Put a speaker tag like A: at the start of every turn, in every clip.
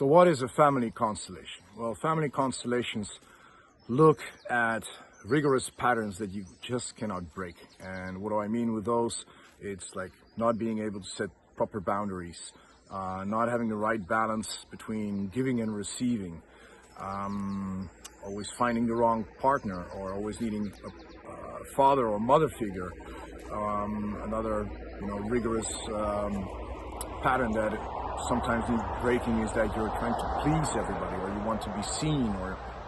A: So what is a family constellation? Well, family constellations look at rigorous patterns that you just cannot break. And what do I mean with those? It's like not being able to set proper boundaries, not having the right balance between giving and receiving, always finding the wrong partner, or always needing a father or mother figure. Another, rigorous pattern that sometimes needs breaking is that you're trying to please everybody, or you want to be seen,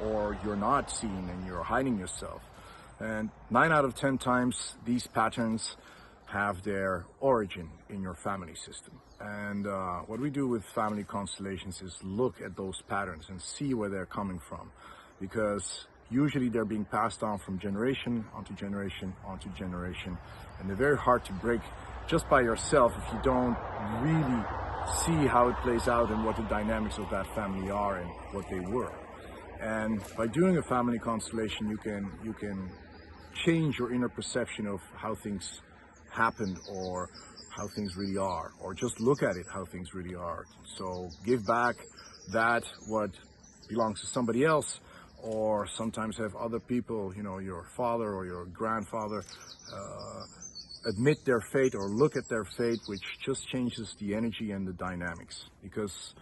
A: or you're not seen and you're hiding yourself. And 9 out of 10 times these patterns have their origin in your family system. And what we do with family constellations is look at those patterns and see where they're coming from, because usually they're being passed on from generation onto generation onto generation, and they're very hard to break just by yourself if you don't really see how it plays out and what the dynamics of that family are and what they were. And by doing a family constellation, you can change your inner perception of how things happened or how things really are, or just look at it how things really are. So give back that what belongs to somebody else, or sometimes have other people, your father or your grandfather, admit their fate or look at their fate, which just changes the energy and the dynamics. Because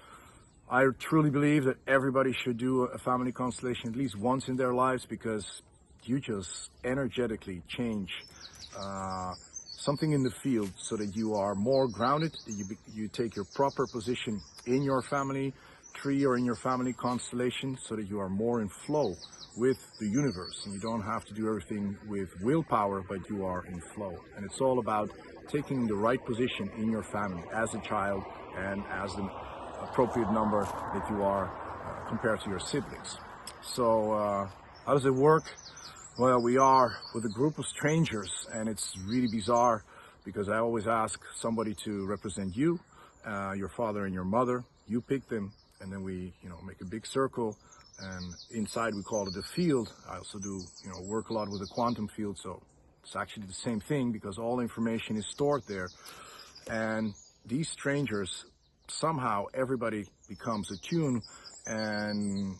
A: I truly believe that everybody should do a family constellation at least once in their lives, because you just energetically change something in the field so that you are more grounded, that you take your proper position in your family tree or in your family constellation, so that you are more in flow with the universe, and you don't have to do everything with willpower, but you are in flow. And it's all about taking the right position in your family as a child and as an appropriate number that you are compared to your siblings. So how does it work? Well, we are with a group of strangers, and it's really bizarre because I always ask somebody to represent you, your father and your mother. You pick them, and then we make a big circle, and inside we call it a field. I also do work a lot with the quantum field, so it's actually the same thing because all information is stored there. And these strangers, somehow everybody becomes attuned and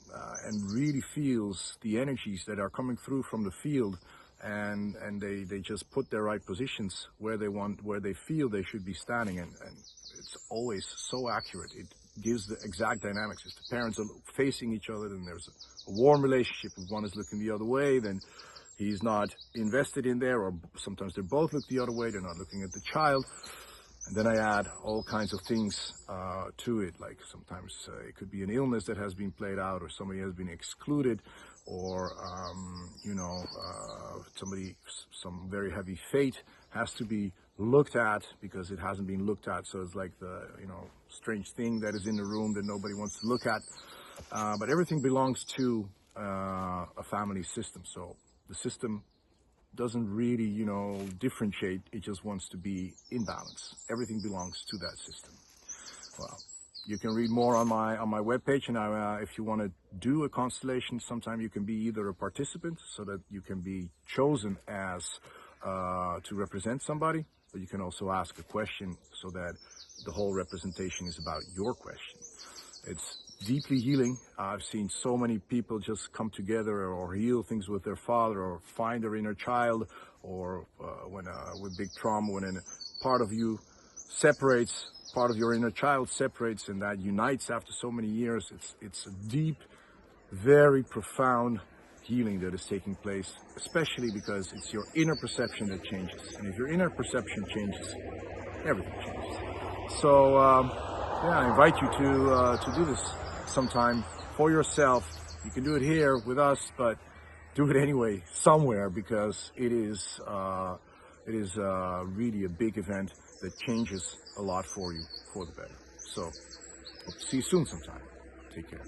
A: really feels the energies that are coming through from the field, and they just put their right positions where they feel they should be standing, and it's always so accurate. It gives the exact dynamics. If the parents are facing each other, then there's a warm relationship. If one is looking the other way, then he's not invested in there, or sometimes they both look the other way, they're not looking at the child. And then I add all kinds of things to it, like sometimes it could be an illness that has been played out, or somebody has been excluded, or some very heavy fate has to be looked at because it hasn't been looked at. So it's like the strange thing that is in the room that nobody wants to look at. But everything belongs to a family system. So the system doesn't really differentiate. It just wants to be in balance. Everything belongs to that system. Well, you can read more on my webpage, and if you want to do a constellation, sometime you can be either a participant, so that you can be chosen as to represent somebody, but you can also ask a question so that the whole representation is about your question. It's deeply healing. I've seen so many people just come together or heal things with their father, or find their inner child, or with big trauma, when a part of you separates, part of your inner child separates, and that unites after so many years. It's a deep, very profound healing that is taking place, especially because it's your inner perception that changes. And if your inner perception changes, everything changes. So I invite you to do this sometime for yourself. You can do it here with us, but do it anyway somewhere, because it is really a big event that changes a lot for you for the better. So hope to see you soon sometime. Take care.